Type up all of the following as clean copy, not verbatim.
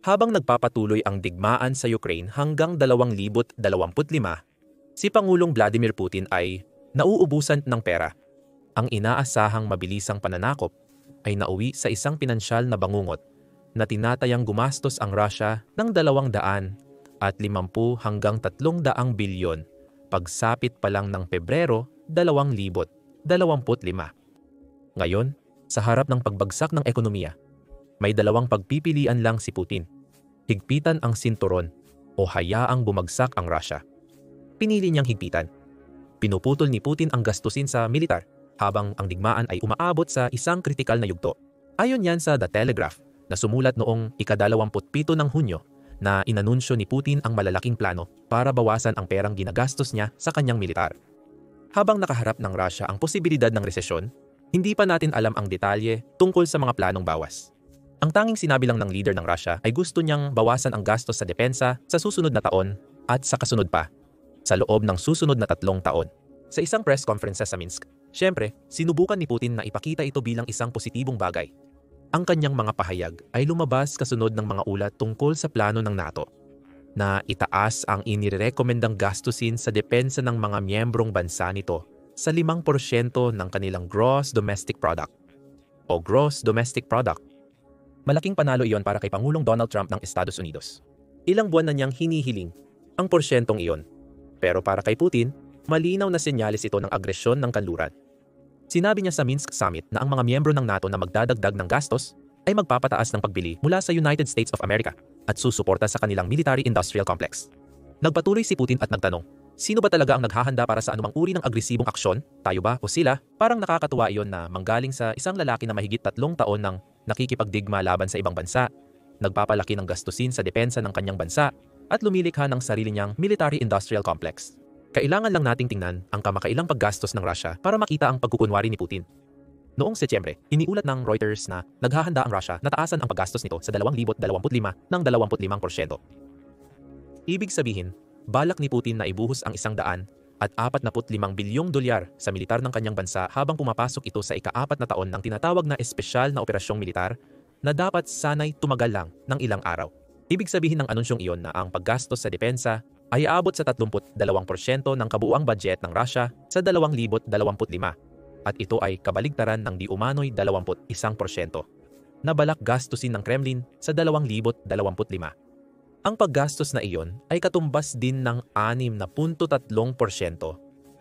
Habang nagpapatuloy ang digmaan sa Ukraine hanggang 2025, si Pangulong Vladimir Putin ay nauubusan ng pera. Ang inaasahang mabilisang pananakop ay nauwi sa isang pinansyal na bangungot na tinatayang gumastos ang Russia ng 250 hanggang 300 bilyon pagsapit pa lang ng Pebrero 2025. Ngayon, sa harap ng pagbagsak ng ekonomiya, may dalawang pagpipilian lang si Putin. Higpitan ang sinturon o hayaang bumagsak ang Russia. Pinili niyang higpitan. Pinuputol ni Putin ang gastusin sa militar habang ang digmaan ay umaabot sa isang kritikal na yugto. Ayon yan sa The Telegraph na sumulat noong ika-27 ng Hunyo na inanunsyo ni Putin ang malalaking plano para bawasan ang perang ginagastos niya sa kanyang militar. Habang nakaharap ng Russia ang posibilidad ng resesyon, hindi pa natin alam ang detalye tungkol sa mga planong bawas. Ang tanging sinabi lang ng leader ng Russia ay gusto niyang bawasan ang gastos sa depensa sa susunod na taon at sa kasunod pa, sa loob ng susunod na 3 taon. Sa isang press conference sa Minsk, syempre, sinubukan ni Putin na ipakita ito bilang isang positibong bagay. Ang kanyang mga pahayag ay lumabas kasunod ng mga ulat tungkol sa plano ng NATO na itaas ang inirekomendang gastusin sa depensa ng mga miyembrong bansa nito sa 5% ng kanilang gross domestic product o gross domestic product. Malaking panalo iyon para kay Pangulong Donald Trump ng Estados Unidos. Ilang buwan na niyang hinihiling ang porsyentong iyon. Pero para kay Putin, malinaw na senyales ito ng agresyon ng kanluran. Sinabi niya sa Minsk Summit na ang mga miyembro ng NATO na magdadagdag ng gastos ay magpapataas ng pagbili mula sa United States of America at susuporta sa kanilang military-industrial complex. Nagpatuloy si Putin at nagtanong, sino ba talaga ang naghahanda para sa anumang uri ng agresibong aksyon? Tayo ba o sila? Parang nakakatuwa iyon na manggaling sa isang lalaki na mahigit 3 taon nang nakikipagdigma laban sa ibang bansa, nagpapalaki ng gastusin sa depensa ng kanyang bansa, at lumilikha ng sarili niyang military-industrial complex. Kailangan lang nating tingnan ang kamakailang paggastos ng Russia para makita ang pagkukunwari ni Putin. Noong Setyembre, iniulat ng Reuters na naghahanda ang Russia na taasan ang paggastos nito sa 2025 ng 25%. Ibig sabihin, balak ni Putin na ibuhos ang $145 bilyong sa militar ng kanyang bansa habang pumapasok ito sa ika-4 na taon ng tinatawag na espesyal na operasyong militar na dapat sanay tumagal lang ng ilang araw. Ibig sabihin ng anunsyong iyon na ang paggastos sa depensa ay aabot sa 32% ng kabuuang budget ng Russia sa 2025 at ito ay kabaligtaran ng di umano'y 21% na balak gastusin ng Kremlin sa 2025. Ang paggastos na iyon ay katumbas din ng 6.3%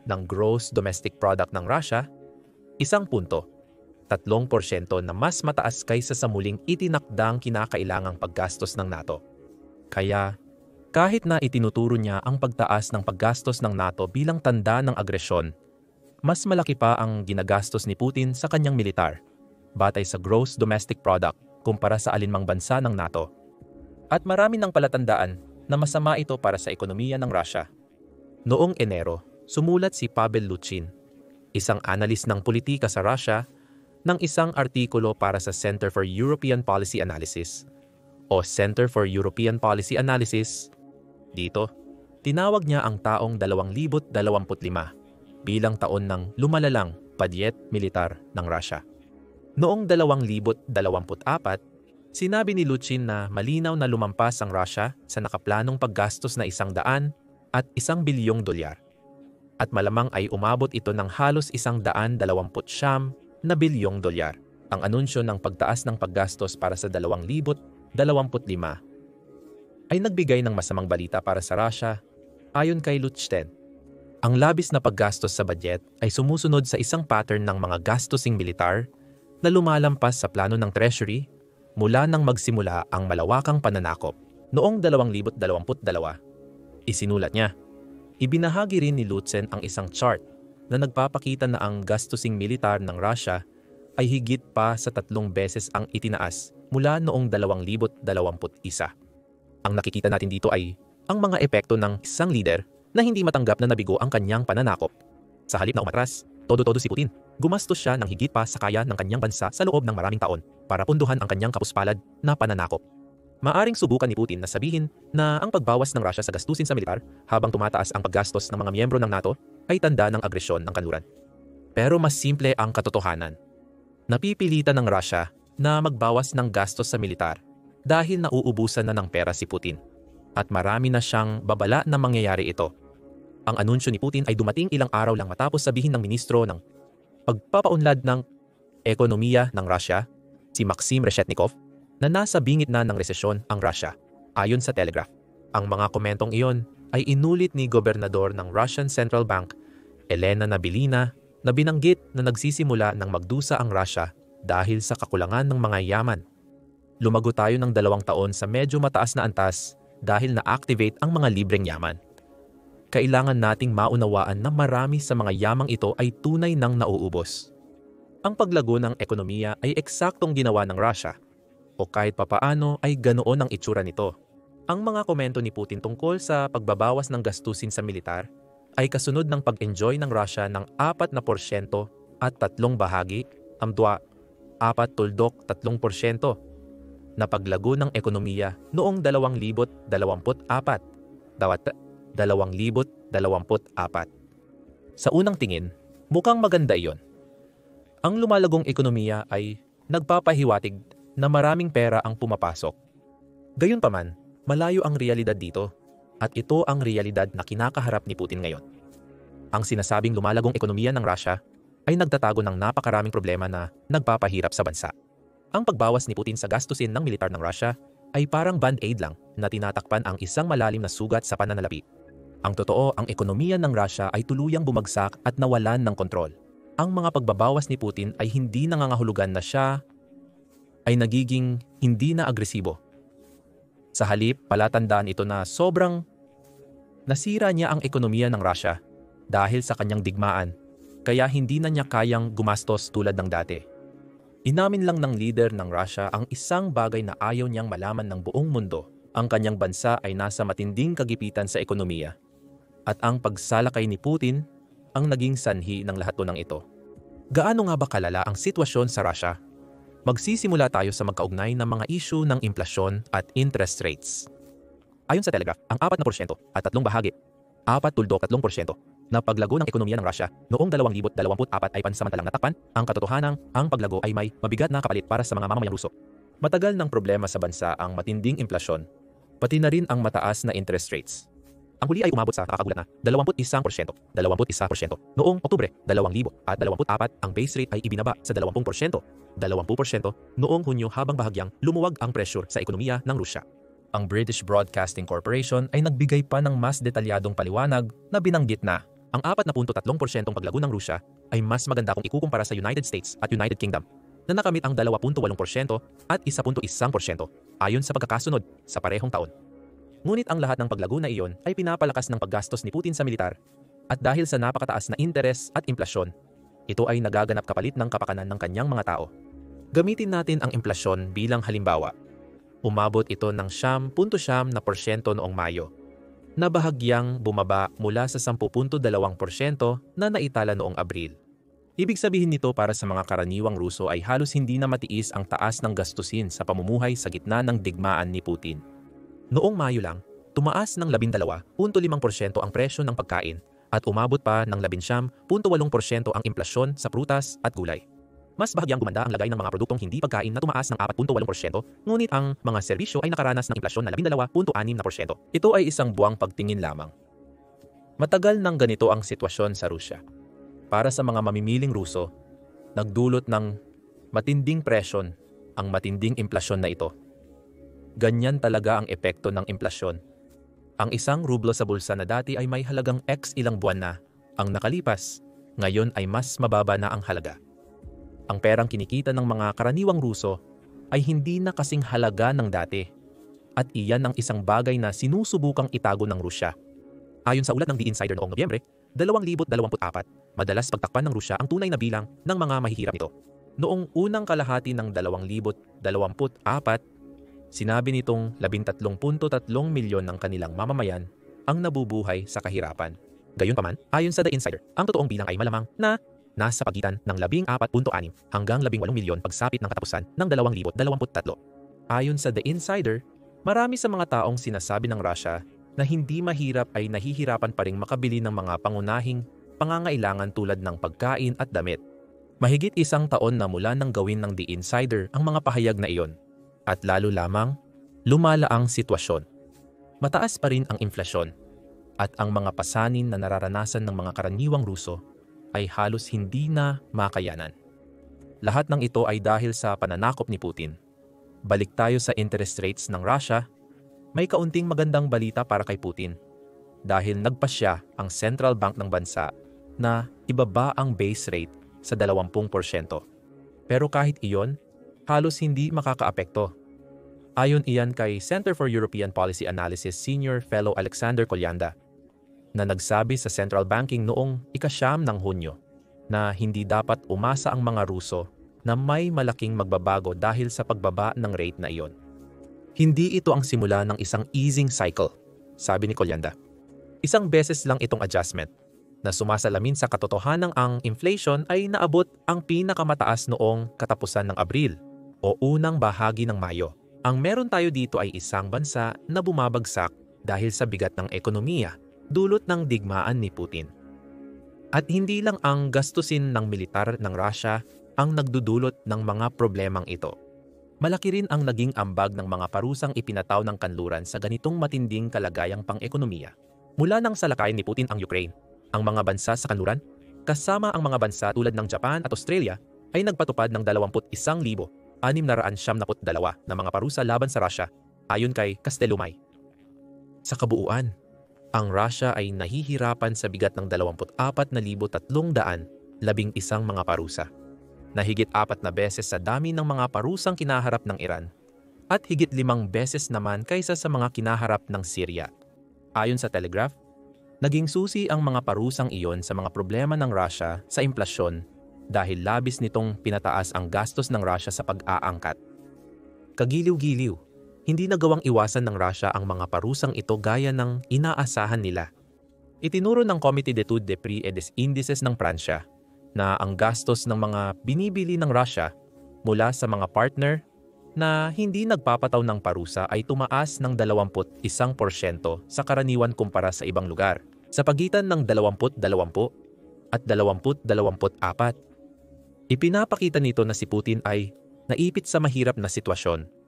ng gross domestic product ng Russia, 1.3% na mas mataas kaysa sa muling itinakdang kinakailangang paggastos ng NATO. Kaya, kahit na itinuturo niya ang pagtaas ng paggastos ng NATO bilang tanda ng agresyon, mas malaki pa ang ginagastos ni Putin sa kanyang militar, batay sa gross domestic product kumpara sa alinmang bansa ng NATO. At marami nang palatandaan na masama ito para sa ekonomiya ng Russia. Noong Enero, sumulat si Pavel Luchin, isang analyst ng politika sa Russia, ng isang artikulo para sa Center for European Policy Analysis o Center for European Policy Analysis. Dito, tinawag niya ang taong 2025 bilang taon ng lumalalang budget militar ng Russia. Noong 2024, sinabi ni Luchin na malinaw na lumampas ang Russia sa nakaplanong paggastos na $100 bilyong. At malamang ay umabot ito ng halos $129 bilyong. Ang anunsyo ng pagtaas ng paggastos para sa 2025 ay nagbigay ng masamang balita para sa Russia. Ayon kay Luchin, ang labis na paggastos sa budget ay sumusunod sa isang pattern ng mga gastusing militar na lumalampas sa plano ng Treasury mula nang magsimula ang malawakang pananakop. Noong 2022, isinulat niya, ibinahagi rin ni Luchin ang isang chart na nagpapakita na ang gastusing militar ng Russia ay higit pa sa 3 beses ang itinaas mula noong 2021. Ang nakikita natin dito ay ang mga epekto ng isang leader na hindi matanggap na nabigo ang kanyang pananakop. Sa halip na umatras, todo-todo si Putin, gumastos siya ng higit pa sa kaya ng kanyang bansa sa loob ng maraming taon para punduhan ang kanyang kapuspalad na pananakop. Maaring subukan ni Putin na sabihin na ang pagbawas ng Russia sa gastusin sa militar habang tumataas ang paggastos ng mga miyembro ng NATO ay tanda ng agresyon ng kanluran. Pero mas simple ang katotohanan. Napipilitan ng Russia na magbawas ng gastos sa militar dahil nauubusan na ng pera si Putin. At marami na siyang babala na mangyayari ito. Ang anunsyo ni Putin ay dumating ilang araw lang matapos sabihin ng ministro ng pagpapaunlad ng ekonomiya ng Russia, si Maxim Reshetnikov, na nasa bingit na ng resesyon ang Russia, ayon sa Telegraph. Ang mga komentong iyon ay inulit ni Gobernador ng Russian Central Bank, Elena Nabilina, na binanggit na nagsisimula ng magdusa ang Russia dahil sa kakulangan ng mga yaman. Lumago tayo ng 2 taon sa medyo mataas na antas dahil na-activate ang mga libreng yaman. Kailangan nating maunawaan na marami sa mga yamang ito ay tunay nang nauubos. Ang paglago ng ekonomiya ay eksaktong ginawa ng Russia, o kahit papaano ay ganoon ang itsura nito. Ang mga komento ni Putin tungkol sa pagbabawas ng gastusin sa militar ay kasunod ng pag-enjoy ng Russia ng 4% at 3 bahagi, amdwa 4.3% na paglago ng ekonomiya noong 2024. 2024. Sa unang tingin, mukhang maganda iyon. Ang lumalagong ekonomiya ay nagpapahiwatig na maraming pera ang pumapasok. Gayunpaman, malayo ang realidad dito at ito ang realidad na kinakaharap ni Putin ngayon. Ang sinasabing lumalagong ekonomiya ng Russia ay nagtatago ng napakaraming problema na nagpapahirap sa bansa. Ang pagbawas ni Putin sa gastusin ng militar ng Russia ay parang band-aid lang na tinatakpan ang isang malalim na sugat sa pananalapi. Ang totoo, ang ekonomiya ng Russia ay tuluyang bumagsak at nawalan ng kontrol. Ang mga pagbabawas ni Putin ay hindi nangangahulugan na siya ay nagiging hindi na agresibo. Sa halip, palatandaan ito na sobrang nasira niya ang ekonomiya ng Russia dahil sa kanyang digmaan, kaya hindi na niya kayang gumastos tulad ng dati. Inamin lang ng leader ng Russia ang isang bagay na ayaw niyang malaman ng buong mundo. Ang kanyang bansa ay nasa matinding kagipitan sa ekonomiya. At ang pagsalakay ni Putin ang naging sanhi ng lahat ng ito. Gaano nga ba kalala ang sitwasyon sa Russia? Magsisimula tayo sa magkaugnay ng mga issue ng inflasyon at interest rates. Ayon sa Telegraph, ang 4% at 3 bahagi, 4.3% na paglago ng ekonomiya ng Russia noong 2024 ay pansamantalang natakpan. Ang katotohanan, ang paglago ay may mabigat na kapalit para sa mga mamamayang Ruso. Matagal ng problema sa bansa ang matinding inflasyon, pati na rin ang mataas na interest rates. Ang huli ay umabot sa nakakagulat na 21%. Noong Oktubre 2024, ang base rate ay ibinaba sa 20%. 20% noong Hunyo habang bahagyang lumuwag ang pressure sa ekonomiya ng Rusya. Ang British Broadcasting Corporation ay nagbigay pa ng mas detalyadong paliwanag na binanggit na ang 4.3% paglago ng Rusya ay mas maganda kung ikukumpara sa United States at United Kingdom na nakamit ang 2.8% at 1.1% ayon sa pagkakasunod sa parehong taon. Ngunit ang lahat ng paglago na iyon ay pinapalakas ng paggastos ni Putin sa militar at dahil sa napakataas na interes at inflasyon, ito ay nagaganap kapalit ng kapakanan ng kanyang mga tao. Gamitin natin ang inflasyon bilang halimbawa. Umabot ito ng 9.9% noong Mayo, na bahagyang bumaba mula sa 10.2% na naitala noong Abril. Ibig sabihin nito para sa mga karaniwang Ruso ay halos hindi na matiis ang taas ng gastusin sa pamumuhay sa gitna ng digmaan ni Putin. Noong Mayo lang, tumaas ng 12.5% ang presyo ng pagkain at umabot pa ng 11.8% ang inflasyon sa prutas at gulay. Mas bahagyang gumanda ang lagay ng mga produktong hindi pagkain na tumaas ng 4.8%, ngunit ang mga serbisyo ay nakaranas ng inflasyon na 12.6%. Ito ay isang buwang pagtingin lamang. Matagal nang ganito ang sitwasyon sa Rusya. Para sa mga mamimiling Ruso, nagdulot ng matinding presyon ang matinding inflasyon na ito. Ganyan talaga ang epekto ng inflasyon. Ang 1 rublo sa bulsa na dati ay may halagang X ilang buwan na, ang nakalipas, ngayon ay mas mababa na ang halaga. Ang perang kinikita ng mga karaniwang Ruso ay hindi na kasing halaga ng dati. At iyan ang isang bagay na sinusubukang itago ng Rusya. Ayon sa ulat ng The Insider noong Nobyembre 2024, madalas pagtakpan ng Rusya ang tunay na bilang ng mga mahihirap nito. Noong unang kalahati ng 2024, sinabi nitong 13.3 milyon ng kanilang mamamayan ang nabubuhay sa kahirapan. Gayunpaman, ayon sa The Insider, ang totoong bilang ay malamang na nasa pagitan ng 14.6 hanggang 18 milyon pagsapit ng katapusan ng 2023. Ayon sa The Insider, marami sa mga taong sinasabi ng Russia na hindi mahirap ay nahihirapan pa ring makabili ng mga pangunahing pangangailangan tulad ng pagkain at damit. Mahigit 1 taon na mula nang gawin ng The Insider ang mga pahayag na iyon. At lalo lamang lumala ang sitwasyon. Mataas pa rin ang inflasyon at ang mga pasanin na nararanasan ng mga karaniwang Ruso ay halos hindi na makayanan. Lahat ng ito ay dahil sa pananakop ni Putin. Balik tayo sa interest rates ng Russia, may kaunting magandang balita para kay Putin dahil nagpasya ang central bank ng bansa na ibaba ang base rate sa 20%. Pero kahit iyon, halos hindi makakaapekto. Ayon iyan kay Center for European Policy Analysis Senior Fellow Alexander Kolyanda, na nagsabi sa central banking noong ika-9 ng Hunyo na hindi dapat umasa ang mga Ruso na may malaking magbabago dahil sa pagbaba ng rate na iyon. Hindi ito ang simula ng isang easing cycle, sabi ni Kolyanda. Isang beses lang itong adjustment na sumasalamin sa katotohanan ang inflation ay naabot ang pinakamataas noong katapusan ng Abril o unang bahagi ng Mayo. Ang meron tayo dito ay isang bansa na bumabagsak dahil sa bigat ng ekonomiya dulot ng digmaan ni Putin. At hindi lang ang gastusin ng militar ng Russia ang nagdudulot ng mga problemang ito. Malaki rin ang naging ambag ng mga parusang ipinataw ng kanluran sa ganitong matinding kalagayang pang-ekonomiya. Mula nang salakayin ni Putin ang Ukraine, ang mga bansa sa kanluran, kasama ang mga bansa tulad ng Japan at Australia, ay nagpatupad ng 21,672 na mga parusa laban sa Russia, ayon kay Castelumay. Sa kabuuan, ang Russia ay nahihirapan sa bigat ng 24,311 mga parusa, na higit 4 na beses sa dami ng mga parusang kinaharap ng Iran at higit 5 beses naman kaysa sa mga kinaharap ng Syria. Ayon sa Telegraph, naging susi ang mga parusang iyon sa mga problema ng Russia sa inflasyon dahil labis nitong pinataas ang gastos ng Russia sa pag-aangkat. Kagiliw-giliw, hindi nagawang iwasan ng Russia ang mga parusang ito gaya ng inaasahan nila. Itinuro ng Comité d'études des prix et des indices ng Pransya na ang gastos ng mga binibili ng Russia mula sa mga partner na hindi nagpapataw ng parusa ay tumaas ng 21% sa karaniwan kumpara sa ibang lugar, sa pagitan ng 20-20 at 20-24. Ipinapakita nito na si Putin ay naipit sa mahirap na sitwasyon.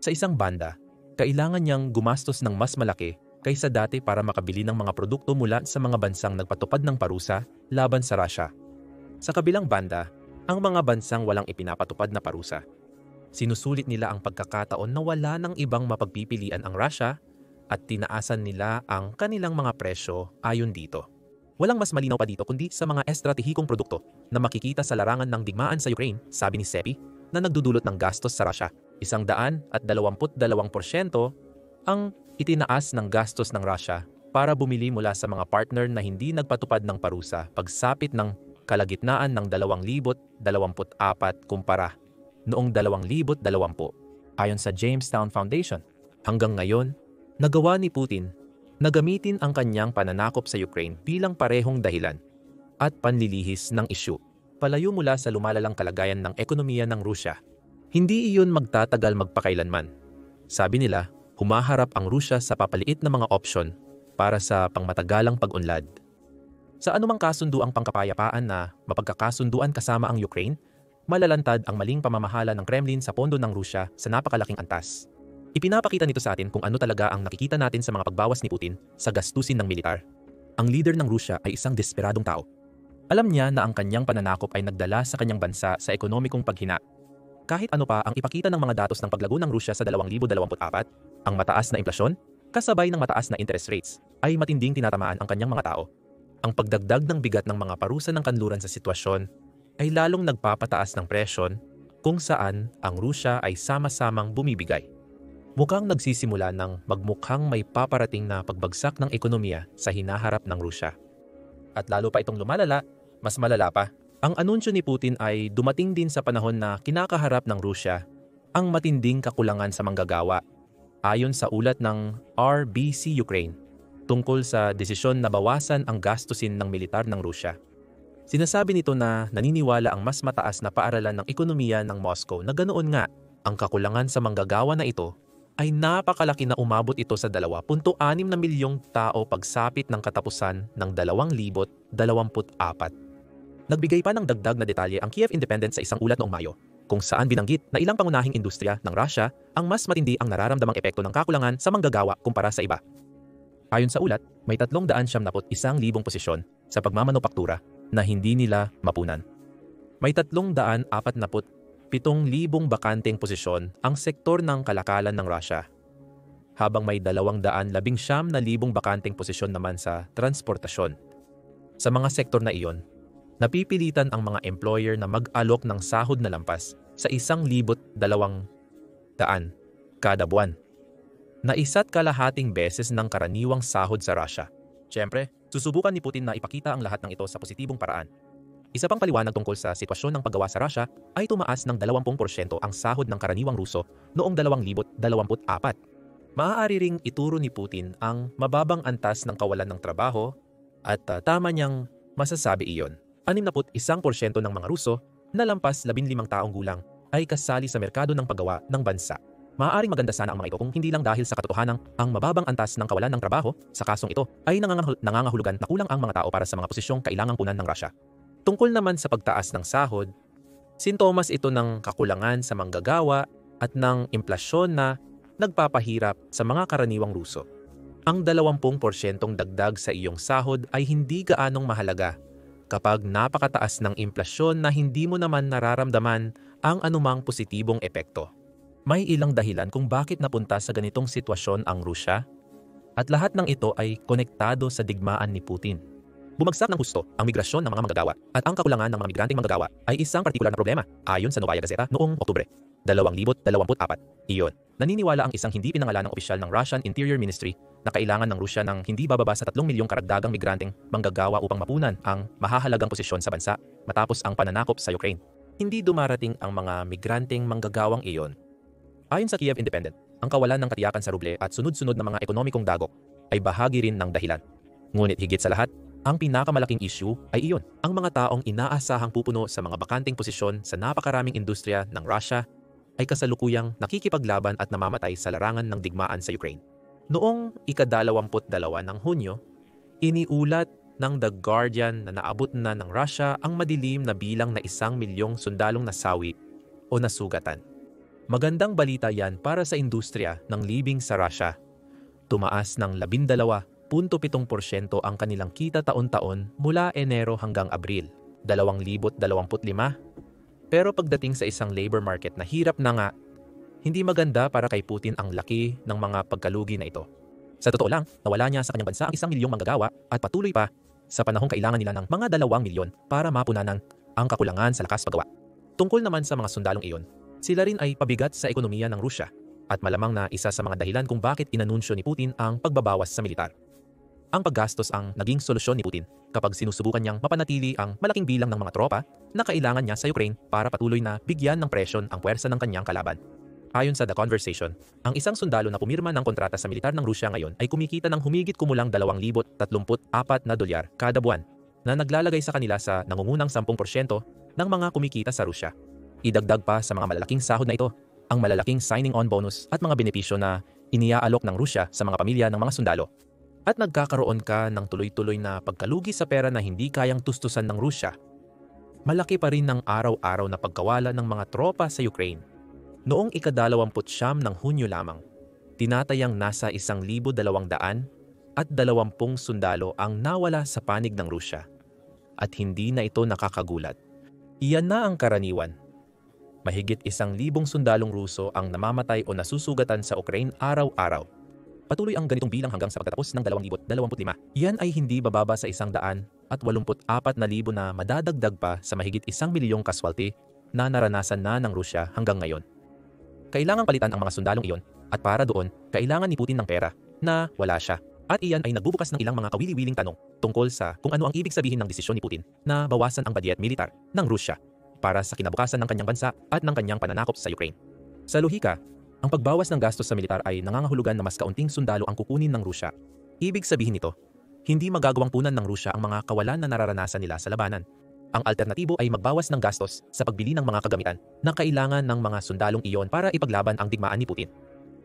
Sa isang banda, kailangan niyang gumastos ng mas malaki kaysa dati para makabili ng mga produkto mula sa mga bansang nagpatupad ng parusa laban sa Russia. Sa kabilang banda, ang mga bansang walang ipinapatupad na parusa, sinusulit nila ang pagkakataon na wala ng ibang mapagpipilian ang Russia at tinaasan nila ang kanilang mga presyo ayon dito. Walang mas malinaw pa dito kundi sa mga estratehikong produkto na makikita sa larangan ng digmaan sa Ukraine, sabi ni Sepi, na nagdudulot ng gastos sa Russia. 122% ang itinaas ng gastos ng Russia para bumili mula sa mga partner na hindi nagpatupad ng parusa pagsapit ng kalagitnaan ng 2024 kumpara noong 2020. Ayon sa Jamestown Foundation, hanggang ngayon, nagawa ni Putin na gamitin ang kanyang pananakop sa Ukraine bilang parehong dahilan at panlilihis ng isyu palayo mula sa lumalalang kalagayan ng ekonomiya ng Rusya. Hindi iyon magtatagal magpakailanman. Sabi nila, humaharap ang Rusya sa papaliit na mga opsyon para sa pangmatagalang pag-unlad. Sa anumang kasunduang pangkapayapaan na mapagkakasunduan kasama ang Ukraine, malalantad ang maling pamamahala ng Kremlin sa pondo ng Rusya sa napakalaking antas. Ipinapakita nito sa atin kung ano talaga ang nakikita natin sa mga pagbawas ni Putin sa gastusin ng militar. Ang leader ng Rusya ay isang desperadong tao. Alam niya na ang kanyang pananakop ay nagdala sa kanyang bansa sa ekonomikong paghina. Kahit ano pa ang ipakita ng mga datos ng paglago ng Rusya sa 2024, ang mataas na inflasyon, kasabay ng mataas na interest rates, ay matinding tinatamaan ang kanyang mga tao. Ang pagdagdag ng bigat ng mga parusa ng kanluran sa sitwasyon ay lalong nagpapataas ng presyon kung saan ang Rusya ay sama-samang bumibigay. Mukhang nagsisimula ng magmukhang may paparating na pagbagsak ng ekonomiya sa hinaharap ng Rusya. At lalo pa itong lumalala, mas malala pa. Ang anunsyo ni Putin ay dumating din sa panahon na kinakaharap ng Rusya ang matinding kakulangan sa manggagawa, ayon sa ulat ng RBC Ukraine tungkol sa desisyon na bawasan ang gastusin ng militar ng Rusya. Sinasabi nito na naniniwala ang mas mataas na paaralan ng ekonomiya ng Moscow na ganoon nga ang kakulangan sa manggagawa na ito ay napakalaki na umabot ito sa 2.6 na milyong tao pagsapit ng katapusan ng 2024. Nagbigay pa ng dagdag na detalye ang Kiev Independent sa isang ulat noong Mayo kung saan binanggit na ilang pangunahing industriya ng Russia ang mas matindi ang nararamdamang epekto ng kakulangan sa manggagawa kumpara sa iba. Ayon sa ulat, may 371,000 posisyon sa pagmamanupaktura na hindi nila mapunan. May 347,000 bakanteng posisyon ang sektor ng kalakalan ng Russia, habang may 219,000 bakanteng posisyon naman sa transportasyon. Sa mga sektor na iyon, napipilitan ang mga employer na mag-alok ng sahod na lampas sa 1,200 kada buwan, na 1.5 beses ng karaniwang sahod sa Russia. Siyempre, susubukan ni Putin na ipakita ang lahat ng ito sa positibong paraan. Isa pang paliwanag tungkol sa sitwasyon ng paggawa sa Russia ay tumaas ng 20% ang sahod ng karaniwang Ruso noong 2024. Maaari ring ituro ni Putin ang mababang antas ng kawalan ng trabaho at tama niyang masasabi iyon. 61% ng mga Ruso na lampas 15 taong gulang ay kasali sa merkado ng paggawa ng bansa. Maaaring maganda sana ang mga ito kung hindi lang dahil sa katotohanan ang mababang antas ng kawalan ng trabaho sa kasong ito ay nangangahulugan na kulang ang mga tao para sa mga posisyong kailangang punan ng Russia. Tungkol naman sa pagtaas ng sahod, sintomas ito ng kakulangan sa manggagawa at ng implasyon na nagpapahirap sa mga karaniwang Ruso. Ang 20% dagdag sa iyong sahod ay hindi gaanong mahalaga kapag napakataas ng implasyon na hindi mo naman nararamdaman ang anumang positibong epekto. May ilang dahilan kung bakit napunta sa ganitong sitwasyon ang Rusya, at lahat ng ito ay konektado sa digmaan ni Putin. Bumagsak ng husto ang migrasyon ng mga manggagawa at ang kakulangan ng mga migranteng manggagawa ay isang partikular na problema ayon sa Novaya Gazeta noong Oktubre 2024. Iyon, naniniwala ang isang hindi pinangalanang opisyal ng Russian Interior Ministry na kailangan ng Rusya ng hindi bababa sa 3 milyong karagdagang migranteng manggagawa upang mapunan ang mahahalagang posisyon sa bansa matapos ang pananakop sa Ukraine. Hindi dumarating ang mga migranteng manggagawang iyon. Ayon sa Kiev Independent, ang kawalan ng katiyakan sa ruble at sunod-sunod na mga ekonomikong dagok ay bahagi rin ng dahilan. Ngunit higit sa lahat, ang pinakamalaking issue ay iyon. Ang mga taong inaasahang pupuno sa mga bakanteng posisyon sa napakaraming industriya ng Russia ay kasalukuyang nakikipaglaban at namamatay sa larangan ng digmaan sa Ukraine. Noong ika-22 ng Hunyo, iniulat ng The Guardian na naabot na ng Russia ang madilim na bilang na 1 milyong sundalong nasawi o nasugatan. Magandang balita yan para sa industriya ng libing sa Russia. Tumaas ng 12.7% ang kanilang kita taon-taon mula Enero hanggang Abril 2025. Pero pagdating sa isang labor market na hirap na nga, hindi maganda para kay Putin ang laki ng mga pagkalugi na ito. Sa totoo lang, nawala niya sa kanyang bansa ang 1 milyong manggagawa at patuloy pa sa panahong kailangan nila ng mga 2 milyon para mapunanan ang kakulangan sa lakas paggawa. Tungkol naman sa mga sundalong iyon, sila rin ay pabigat sa ekonomiya ng Rusya at malamang na isa sa mga dahilan kung bakit inanunsyo ni Putin ang pagbabawas sa militar. Ang paggastos ang naging solusyon ni Putin kapag sinusubukan niyang mapanatili ang malaking bilang ng mga tropa na kailangan niya sa Ukraine para patuloy na bigyan ng presyon ang puwersa ng kanyang kalaban. Ayon sa The Conversation, ang isang sundalo na pumirma ng kontrata sa militar ng Rusya ngayon ay kumikita ng humigit kumulang $2,034 kada buwan na naglalagay sa kanila sa nangungunang 10% ng mga kumikita sa Rusya. Idagdag pa sa mga malalaking sahod na ito ang malalaking signing-on bonus at mga benepisyo na iniaalok ng Rusya sa mga pamilya ng mga sundalo. At nagkakaroon ka ng tuloy-tuloy na pagkalugi sa pera na hindi kayang tustusan ng Rusya. Malaki pa rin ang araw-araw na pagkawala ng mga tropa sa Ukraine. Noong ika-29 ng Hunyo lamang, tinatayang nasa 1,200 at 20 sundalo ang nawala sa panig ng Rusya. At hindi na ito nakakagulat. Iyan na ang karaniwan. Mahigit 1,000 sundalong Ruso ang namamatay o nasusugatan sa Ukraine araw-araw. Patuloy ang ganitong bilang hanggang sa pagtatapos ng 2025. Yan ay hindi bababa sa 184,000 na madadagdag pa sa mahigit 1 milyong kaswalti na naranasan na ng Rusya hanggang ngayon. Kailangang palitan ang mga sundalong iyon at para doon, kailangan ni Putin ng pera na wala siya. At iyan ay nagbubukas ng ilang mga kawili-wiling tanong tungkol sa kung ano ang ibig sabihin ng desisyon ni Putin na bawasan ang badyet militar ng Rusya para sa kinabukasan ng kanyang bansa at ng kanyang pananakop sa Ukraine. Sa lohika, ang pagbawas ng gastos sa militar ay nangangahulugan na mas kaunting sundalo ang kukunin ng Rusya. Ibig sabihin nito, hindi magagawang punan ng Rusya ang mga kawalan na nararanasan nila sa labanan. Ang alternatibo ay magbawas ng gastos sa pagbili ng mga kagamitan na kailangan ng mga sundalong iyon para ipaglaban ang digmaan ni Putin.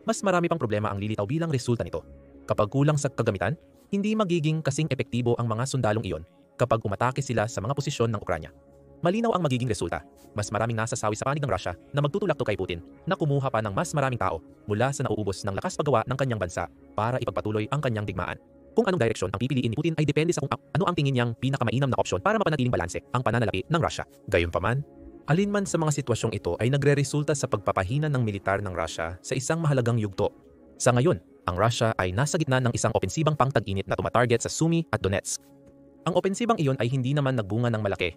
Mas marami pang problema ang lilitaw bilang resulta nito. Kapag kulang sa kagamitan, hindi magiging kasing epektibo ang mga sundalong iyon kapag umatake sila sa mga posisyon ng Ukranya. Malinaw ang magiging resulta. Mas maraming nasasawi sa panig ng Russia na magtutulak kay Putin na kumuha pa ng mas maraming tao mula sa nauubos ng lakas paggawa ng kanyang bansa para ipagpatuloy ang kanyang digmaan. Kung anong direksyon ang pipiliin ni Putin ay depende sa kung ano ang tingin niyang pinakamainam na opsyon para mapanatiling balanse ang pananalapi ng Russia. Gayunpaman, alinman sa mga sitwasyong ito ay nagreresulta sa pagpapahina ng militar ng Russia sa isang mahalagang yugto. Sa ngayon, ang Russia ay nasa gitna ng isang opensibang pangtag-init na tumatarget sa Sumy at Donetsk. Ang opensibang iyon ay hindi naman nagbunga ng malaki.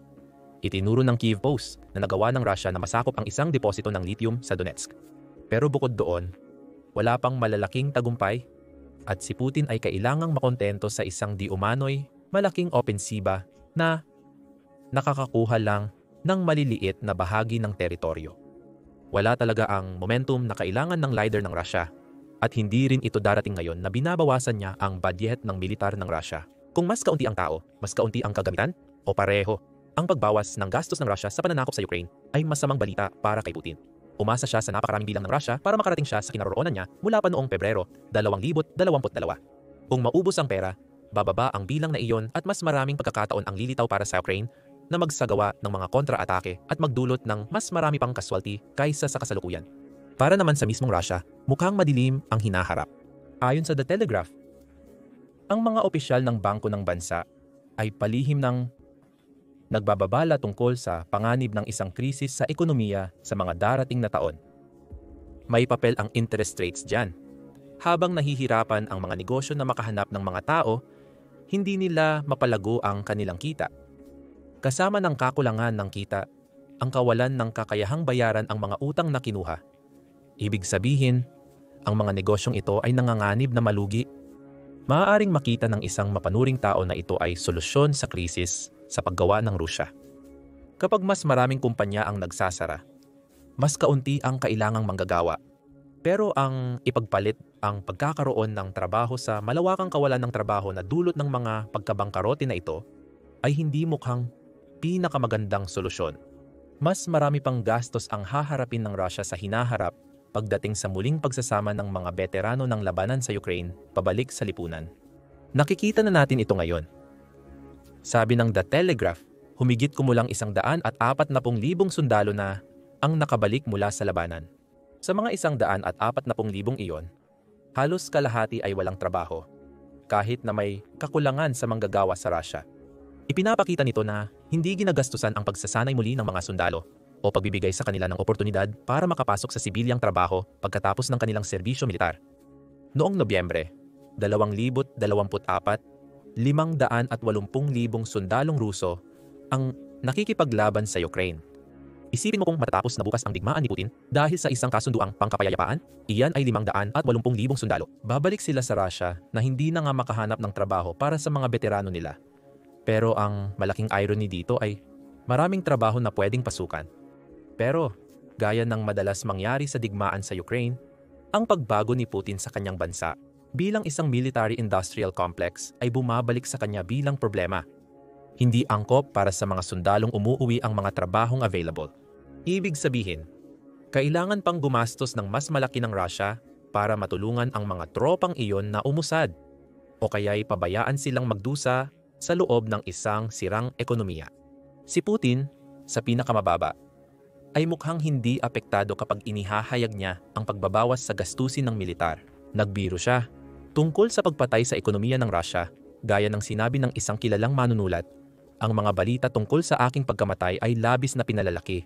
Itinuro ng Kyiv Post na nagawa ng Russia na masakop ang isang deposito ng lithium sa Donetsk. Pero bukod doon, wala pang malalaking tagumpay at si Putin ay kailangang makontento sa isang di umano'y malaking opensiba na nakakakuha lang ng maliliit na bahagi ng teritoryo. Wala talaga ang momentum na kailangan ng leader ng Russia at hindi rin ito darating ngayon na binabawasan niya ang budget ng militar ng Russia. Kung mas kaunti ang tao, mas kaunti ang kagamitan o pareho, ang pagbawas ng gastos ng Russia sa pananakop sa Ukraine ay masamang balita para kay Putin. Umasa siya sa napakaraming bilang ng Russia para makarating siya sa kinaroroonan niya mula pa noong Pebrero 2022. Kung maubos ang pera, bababa ang bilang na iyon at mas maraming pagkakataon ang lilitaw para sa Ukraine na magsagawa ng mga kontra-atake at magdulot ng mas marami pang casualty kaysa sa kasalukuyan. Para naman sa mismong Russia, mukhang madilim ang hinaharap. Ayon sa The Telegraph, ang mga opisyal ng bangko ng bansa ay palihim ng nagbababala tungkol sa panganib ng isang krisis sa ekonomiya sa mga darating na taon. May papel ang interest rates dyan. Habang nahihirapan ang mga negosyo na makahanap ng mga tao, hindi nila mapalago ang kanilang kita. Kasama ng kakulangan ng kita, ang kawalan ng kakayahang bayaran ang mga utang na kinuha. Ibig sabihin, ang mga negosyong ito ay nanganganib na malugi. Maaaring makita ng isang mapanuring tao na ito ay solusyon sa krisis sa paggawa ng Rusya. Kapag mas maraming kumpanya ang nagsasara, mas kaunti ang kailangang manggagawa. Pero ang ipagpalit ang pagkakaroon ng trabaho sa malawakang kawalan ng trabaho na dulot ng mga pagkabangkarote na ito ay hindi mukhang pinakamagandang solusyon. Mas marami pang gastos ang haharapin ng Russia sa hinaharap pagdating sa muling pagsasama ng mga veterano ng labanan sa Ukraine pabalik sa lipunan. Nakikita na natin ito ngayon. Sabi ng The Telegraph, humigit kumulang 140,000 sundalo na ang nakabalik mula sa labanan. Sa mga 140,000 iyon, halos kalahati ay walang trabaho, kahit na may kakulangan sa manggagawa sa Russia. Ipinapakita nito na hindi ginagastusan ang pagsasanay muli ng mga sundalo o pagbibigay sa kanila ng oportunidad para makapasok sa sibilyang trabaho pagkatapos ng kanilang serbisyo militar. Noong Nobyembre 2024, 580,000 sundalong Ruso ang nakikipaglaban sa Ukraine. Isipin mo kung matatapos na bukas ang digmaan ni Putin dahil sa isang kasunduang pangkapayapaan, iyan ay 580,000 sundalo. Babalik sila sa Russia na hindi na nga makahanap ng trabaho para sa mga veterano nila. Pero ang malaking irony dito ay maraming trabaho na pwedeng pasukan. Pero, gaya ng madalas mangyari sa digmaan sa Ukraine, ang pagbago ni Putin sa kanyang bansa bilang isang military-industrial complex ay bumabalik sa kanya bilang problema. Hindi angkop para sa mga sundalong umuuwi ang mga trabahong available. Ibig sabihin, kailangan pang gumastos ng mas malaki ng Russia para matulungan ang mga tropang iyon na umusad o kaya'y pabayaan silang magdusa sa loob ng isang sirang ekonomiya. Si Putin, sa pinakamababa, ay mukhang hindi apektado kapag inihahayag niya ang pagbabawas sa gastusin ng militar. Nagbiro siya tungkol sa pagpatay sa ekonomiya ng Russia, gaya ng sinabi ng isang kilalang manunulat, ang mga balita tungkol sa aking pagkamatay ay labis na pinalalaki.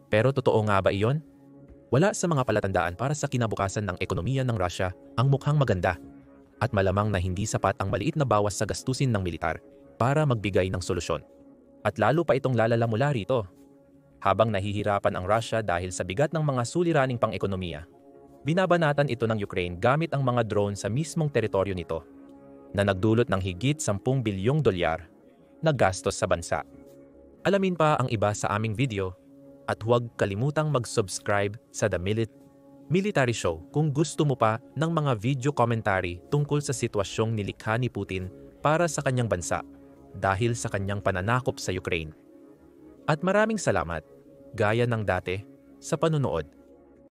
Pero totoo nga ba iyon? Wala sa mga palatandaan para sa kinabukasan ng ekonomiya ng Russia ang mukhang maganda. At malamang na hindi sapat ang maliit na bawas sa gastusin ng militar para magbigay ng solusyon. At lalo pa itong lalala mula rito. Habang nahihirapan ang Russia dahil sa bigat ng mga suliraning pang-ekonomiya, binabanatan ito ng Ukraine gamit ang mga drone sa mismong teritoryo nito, na nagdulot ng higit $10 bilyong na gastos sa bansa. Alamin pa ang iba sa aming video at huwag kalimutang mag-subscribe sa The Military Show kung gusto mo pa ng mga video commentary tungkol sa sitwasyong nilikha ni Putin para sa kanyang bansa dahil sa kanyang pananakop sa Ukraine. At maraming salamat, gaya ng dati, sa panunood.